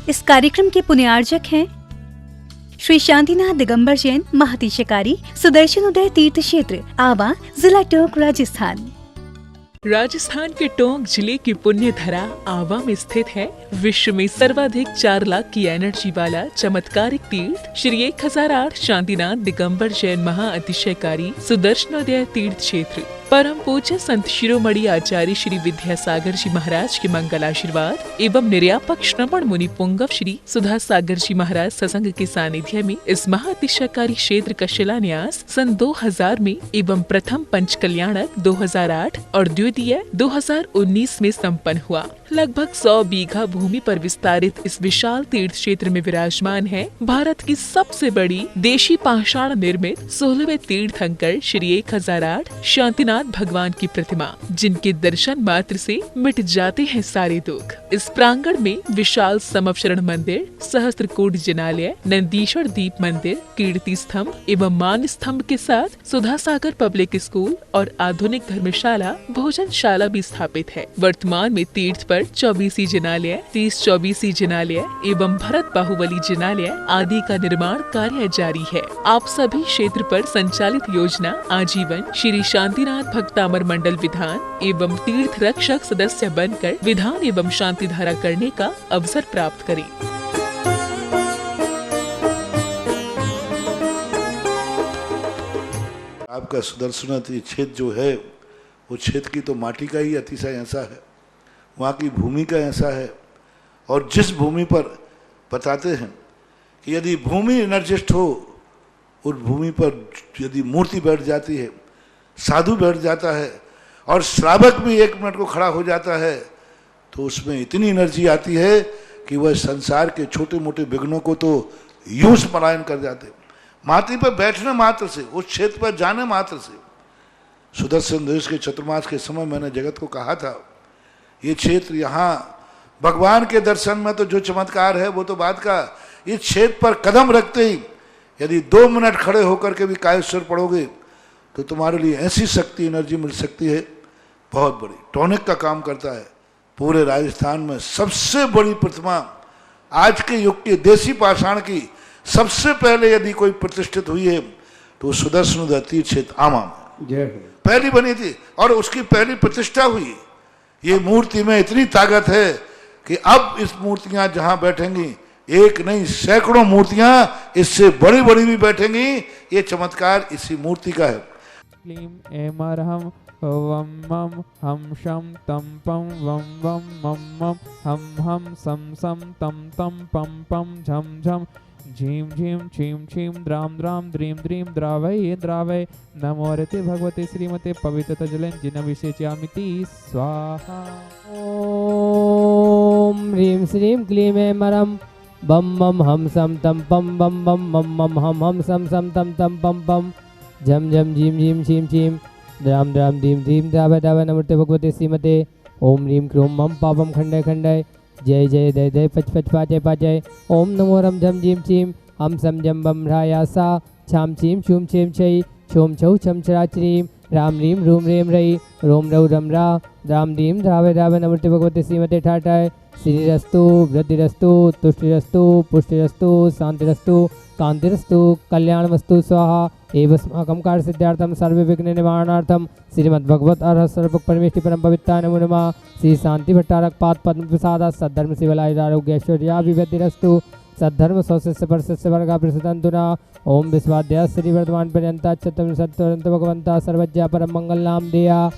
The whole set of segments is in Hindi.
इस कार्यक्रम के पुण्यार्जक हैं श्री शांतिनाथ दिगंबर जैन महातिशकारी सुदर्शन उदय तीर्थ क्षेत्र आवा, जिला टोंक, राजस्थान। राजस्थान के टोंक जिले की पुण्य धरा आवा में स्थित है विश्व में सर्वाधिक 4 लाख की एनर्जी वाला चमत्कारिक तीर्थ श्री 1008 शांतिनाथ दिगंबर जैन महाअतिशयकारी सुदर्शनोदय तीर्थ क्षेत्र। परम पूज्य संत शिरोमणि आचार्य श्री विद्यासागर जी महाराज के मंगल आशीर्वाद एवं निर्यापक श्रवण मुनि पुंगव श्री सुधा सागर जी महाराज सत्संग के सानिध्य में इस महाअतिशयकारी क्षेत्र का शिलान्यास सन 2000 में एवं प्रथम पंच कल्याणक 2008 और द्वितीय 2019 में संपन्न हुआ। लगभग 100 बीघा भूमि पर विस्तारित इस विशाल तीर्थ क्षेत्र में विराजमान है भारत की सबसे बड़ी देशी पाषाण निर्मित 16वें तीर्थंकर श्री 1008 शांतिनाथ भगवान की प्रतिमा, जिनके दर्शन मात्र से मिट जाते हैं सारे दुख। इस प्रांगण में विशाल समवशरण मंदिर, सहस्त्रकूट जिनालय, नंदीश्वर दीप मंदिर, कीर्ति स्तंभ एवं मान स्तंभ के साथ सुधा सागर पब्लिक स्कूल और आधुनिक धर्मशाला, भोजनशाला भी स्थापित है। वर्तमान में तीर्थ पर 24 जिनालय, 30-24 जिनालय एवं भरत बाहुबली जिनालय आदि का निर्माण कार्य जारी है। आप सभी क्षेत्र पर संचालित योजना आजीवन श्री शांतिनाथ भक्तामर मंडल विधान एवं तीर्थ रक्षक सदस्य बनकर विधान एवं शांति धारा करने का अवसर प्राप्त करें। आपका सुदर्शन क्षेत्र जो है वो क्षेत्र की तो माटी का ही अतिशय ऐसा है, वहाँ की भूमि का ऐसा है। और जिस भूमि पर बताते हैं कि यदि भूमि एनर्जिस्ट हो, उस भूमि पर यदि मूर्ति बैठ जाती है, साधु बैठ जाता है और श्रावक भी 1 मिनट को खड़ा हो जाता है, तो उसमें इतनी एनर्जी आती है कि वह संसार के छोटे मोटे विघ्नों को तो यूं पलायन कर जाते। माटी पर बैठने मात्र से, उस क्षेत्र पर जाने मात्र से, सुदर्शन देश के चतुर्मास के समय मैंने जगत को कहा था, ये क्षेत्र यहाँ भगवान के दर्शन में तो जो चमत्कार है वो तो बात का, इस क्षेत्र पर कदम रखते ही यदि 2 मिनट खड़े होकर के भी कायेश्वर पढ़ोगे तो तुम्हारे लिए ऐसी शक्ति एनर्जी मिल सकती है बहुत बड़ी। टॉनिक का काम करता है। पूरे राजस्थान में सबसे बड़ी प्रतिमा आज के युग के देसी पाषाण की सबसे पहले यदि कोई प्रतिष्ठित हुई है तो सुदर्शन तीर्थ क्षेत्र आमा में पहली बनी थी और उसकी पहली प्रतिष्ठा हुई। ये मूर्ति में इतनी ताकत है कि अब इस मूर्तियां जहां बैठेंगी, एक नहीं सैकड़ों मूर्तियां इससे बड़ी बड़ी भी बैठेंगी। ये चमत्कार इसी मूर्ति का है। क्लीम एमरहम वम मम हम शम तम पम वम वम मम मम हम सम सम तम तम पम पम झम झम झीम झीम छीम छीम द्राम द्राम द्रीम द्रीम द्रावय द्रावय नमो रते भगवते श्रीमते पवित्र जलन जिन विशेष्यामिति स्वाहा। ओम ह्रीं श्रीं क्लीं ऐमरं बम मम हम सम तम पम बम बम मम मम हम सम सम तम तम पम पम झम झम झीम झीम छीम छीम द्राम द्राम धीम धीम द्रावय द्रावय नमो भगवते श्रीमते ओम ह्रीं क्रोम मम पापम खंडय खंडय जय जय दय दय पच पच पाजय पाजय ओम नमो रम झम झीम छीम हम सम जम बम ह्रायासा छाम छीम छूम छेम छई छोम छौ छम छरा चरीम राम रीम रूम रेम रई रोम रौ रम रा राम दीम द्रावय द्रावय नमो भगवते श्रीमते ठाठाय श्रीरस्तु वृद्धिरस्तु तुष्टिरस्तु पुष्टिरस्तु शांतिरस्तु कांतिरस्तु कल्याणमस्तु स्वाहा एवस्माकं कार्य सिद्धार्थम सर्व विघ्न निवारणार्थम श्रीमद् भगवत अर्हत सर्व परमेष्टि परम पवित्रा नमो नमः। श्री शांति भट्टारक पाद पद्म प्रसाद सद्धर्म शिवलाय आरोग्य ऐश्वर्याभिवृद्धिरस्तु सद्धर्म सौशिष्य परशिष्य वर्गा प्रसदंतुना ओम विश्वाद्या श्री वर्धमान पर्यंता चतुर्थ सत्वरंत भगवंता सर्वज्ञा परम मंगल नाम देया।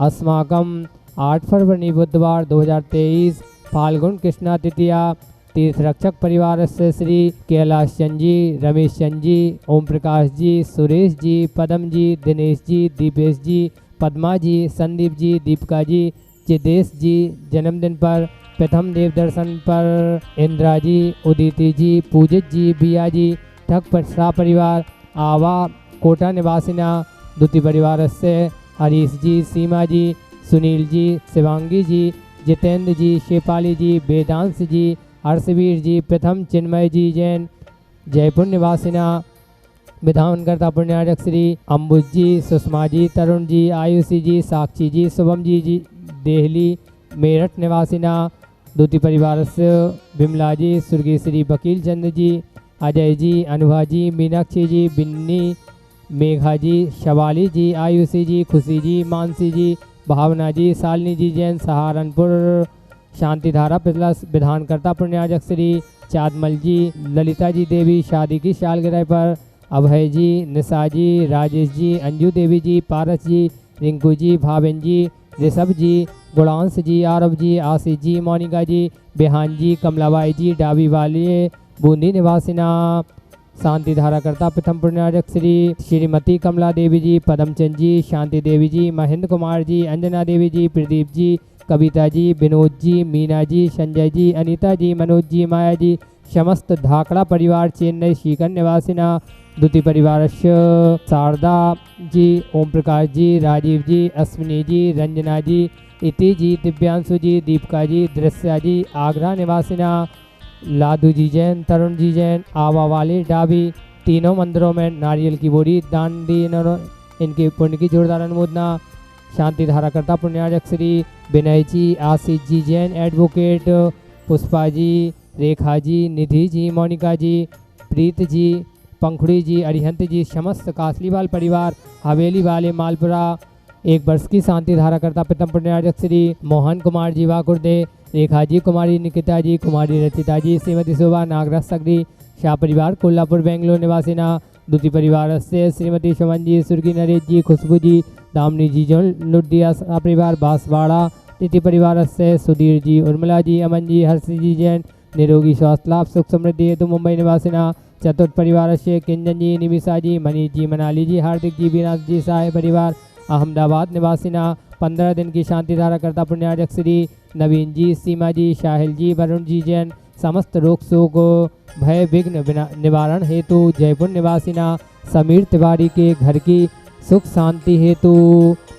अस्माकं 8 फरवरी बुधवार 2023 फाल्गुन कृष्णा तृतीया तीर्थ रक्षक परिवार से श्री कैलाश चंद जी, रमेश चंद जी, ओम प्रकाश जी, सुरेश जी, पदम जी, दिनेश जी, दीपेश जी, पद्मा जी, संदीप जी, दीपिका जी, चिदेश जी जन्मदिन पर प्रथम देव दर्शन पर इंद्रा जी, उदिति जी, पूजित जी, बिया जी, ठग प्रसा परिवार आवा कोटा निवासिना द्वितीय परिवार से हरीश जी, सीमा जी, सुनील जी, शिवांगी जी, जितेंद्र जी, शेपाली जी, वेदांश जी, हर्षवीर जी, प्रथम चिन्मय जी जैन जयपुर निवासिना विधानकर्ता पुण्यार्जक श्री अम्बुज जी, सुषमा जी, तरुण जी, आयुषी जी, साक्षी जी, शुभम जी देहली मेरठ निवासिना दूती परिवारस्य विमला जी, स्वर्गीय श्री वकील चंद्र जी, अजय जी, अनुभा जी, मीनाक्षी जी, बिन्नी, मेघा जी, शवाली जी, आयुषी जी, खुशी जी, मानसी जी, भावना जी, शालिनी जी जैन सहारनपुर, शांतिधारा प्लस विधानकर्ता पुण्याजक श्री चाँदमल जी, ललिता जी देवी शादी की सालगिरह पर, अभय जी, निशा जी, राजेश जी, अंजू देवी जी, पारस जी, रिंकू जी, भावेन जी, ऋषभ जी, गुणांश जी, आरव जी, आशीष जी, मोनिका जी, बेहान जी, कमलाबाई जी, डाबी वाले बूंदी निवासिना, शांति धाराकर्ता प्रथम पुण्याजक श्री श्रीमती कमला देवी जी, पदमचंद जी, शांति देवी जी, महेंद्र कुमार जी, अंजना देवी जी, प्रदीप जी, कविता जी, विनोद जी, मीना जी, संजय जी, अनीता जी, मनोज जी, माया जी, समस्त धाकड़ा परिवार चेन्नई सीकर निवासिना, द्वितीय परिवारस्य शारदा जी, ओम प्रकाश जी, राजीव जी, अश्विनी जी, रंजना जी, इति जी, दिव्यांशु जी, दीपिका जी, दृश्या जी, आगरा निवासिना, लादू जी जैन, तरुण जी जैन, आवा वाले डाबी, तीनों मंदिरों में नारियल की बोरी दान दी, इनके पुण्य की जोरदार अनुमोदना। शांति धाराकर्ता पुण्याजक श्री विनय जी, आशीष जी जैन एडवोकेट, पुष्पा जी, रेखा जी, निधि जी, मोनिका जी, प्रीत जी, पंखुड़ी जी, अरिहंत जी, समस्त कासलीवाल परिवार हवेली वाले मालपुरा, 1 वर्ष की शांति धाराकर्ता प्रथम पुण्याजक श्री मोहन कुमार जी वाकुर्दे, रेखा जी, कुमारी निकिता जी, कुमारी रचिता जी, श्रीमती शोभा नागराज सगरी, शाह परिवार कोल्हापुर बेंगलोर निवासिना, द्वितीय परिवार से श्रीमती शोभन जी, सुर्गी नरेश जी, खुशबू जी, दामनी जी जो लुडिया शाह परिवार बांसवाड़ा, तृतीय परिवार से सुधीर जी, उर्मिला जी, अमन जी, हर्षी जी जैन, निरोगी स्वास्थ्य लाभ सुख समृद्धि हेतु मुंबई निवासिना, चतुर्थ परिवार से किंजन जी, निमिषा जी, मनीष जी, मनाली जी, हार्दिक जी, विनाश जी, साहे परिवार अहमदाबाद निवासिना, 15 दिन की शांति धाराकर्ता पुण्याजक श्री नवीन जी, सीमा जी, शाहिल जी, वरुण जी जैन, समस्त रोग शोक भय विघ्न निवारण हेतु जयपुर निवासिना, समीर तिवारी के घर की सुख शांति हेतु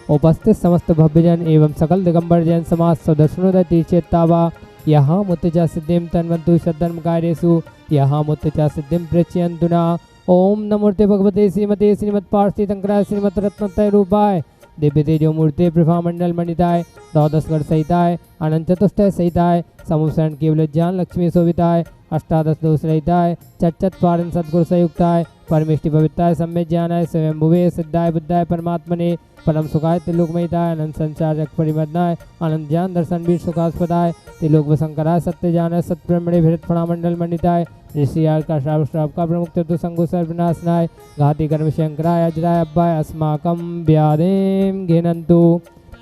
उपस्थित समस्त भव्यजन एवं सकल दिगंबर जैन समाज सदस्यों तीर्थेत्तावा यहाँ मुत्तचा सिद्धिम तन्वन्तु सद्धर्म कार्येषु यहाँ मुत्तचा सिद्धिम प्रचयन्तुना। ओम नमोते भगवते श्रीमते श्रीमत्पार्थितंकराय श्रीमत् रत्नत्रय रूपाय दिव्य तेजो मूर्ते प्रभा मंडल मंडिताय द्वादशगढ़ सहिताय अनंत चतुष्टय सहिताय समूषण केवल ज्ञान लक्ष्मी शोभिताय अष्टादश दोष रहिताय चट पारण सद्गुरु संयुक्ताय परमेष्टि पवित्राय सम्यक ज्ञानाय स्वयंभुवे सिद्धाय बुद्धाय परमात्मने परम सुखाय त्रिलोकमयिताय अनंत संसार जग परिमदनाय अनंत ज्ञान दर्शन वीर सुखास्पदाय त्रिलोक वसंकराय सत्य ज्ञानाय सत्ब्रह्मणे भरत फणामंडल मंडिताय ऋषियार का श्राव श्राव का प्रमुख तत्व संगो सर्वनाशनाय घाति कर्म शंकराय अजराय अब्बाय अस्माकं व्यादेम घिनन्तु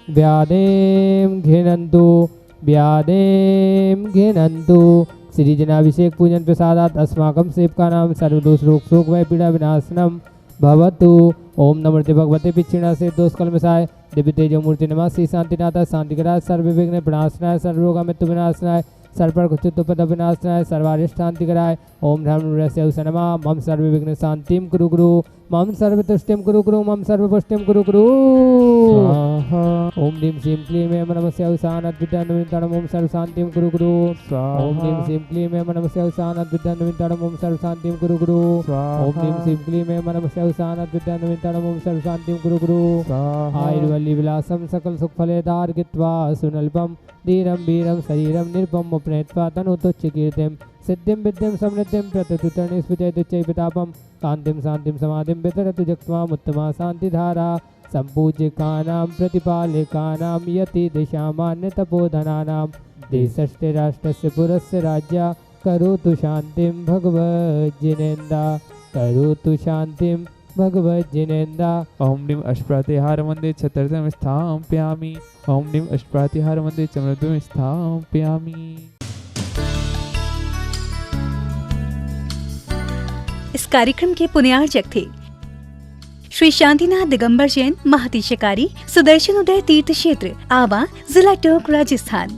व्यादेम घिनन्तु व्यादेम घिनन्तु। श्री जनाभिषेक पूजन प्रसादात अस्माकं सेवका नाम सर्वदोष रोग शोक वै पीड़ा विनाशनम भवतु। ओम नमोते भगवते पिछिणा से दोष कलमसाय दिव्य तेजो मूर्ति नमः श्री शांतिनाथ शांतिकराय सर्व विघ्न विनाशनाय सर्वरोग मृत्यु विनाशनाय सर्पर कुचित पद विनाशनाय सर्वारिष्ट शांति कराय। ओम धर्म नमः मम सर्व विघ्न शांतिम कुरु गुरु मम सर्व तुष्टिम कुरु गुरु मम सर्व पुष्टिम कुरु गुरु। ओम ह्रीं श्रीं क्लीं ऐं नमस्य उषानद विद्यान्वितम् ओम सर्व शांतिम कुरु गुरु। ओम ह्रीं श्रीं क्लीं ऐं नमस्य उषानद विद्यान्वितम् ओम सर्व शांतिम कुरु गुरु। ओम ह्रीं श्रीं क्लीं ऐं नमस्य उषानद विद्यान्वितम् ओम सर्व शांतिम कुरु गुरु। आयुर्वल्ली विलासम सकल सुख फलेदार गित्वा सुनल्पम धीरम वीरम शरीरम निर्भम प्रणीत्वा तनुतुच्च कीर्तिम सिद्धिम विद्यम समृद्धिम प्रतुतरणि स्फुटयतुच्चै प्रतापम कांतिम शांतिम समाधिम वितरतु जक्त्वामुत्तमा शांतिधारा संपूज्यकानां प्रतिपालकानां यति दिशामान्य तपोधनानां देशस्य राष्ट्रस्य पुरस्य राज्या करोतु शांतिम भगवज्जिनेन्द्रा करोतु शांतिम भगवज्जिनेन्द्रा। ओम नीम अष्टप्रतिहार वंदे चतुर्थम स्थापयामि ओम नीम अष्टप्रतिहार वंदे चतुर्थम स्थापयामि। इस कार्यक्रम के पुण्यार्चक थे श्री शांतिनाथ दिगंबर जैन महती शिकारी सुदर्शन उदय तीर्थ क्षेत्र आवा जिला टोंक राजस्थान।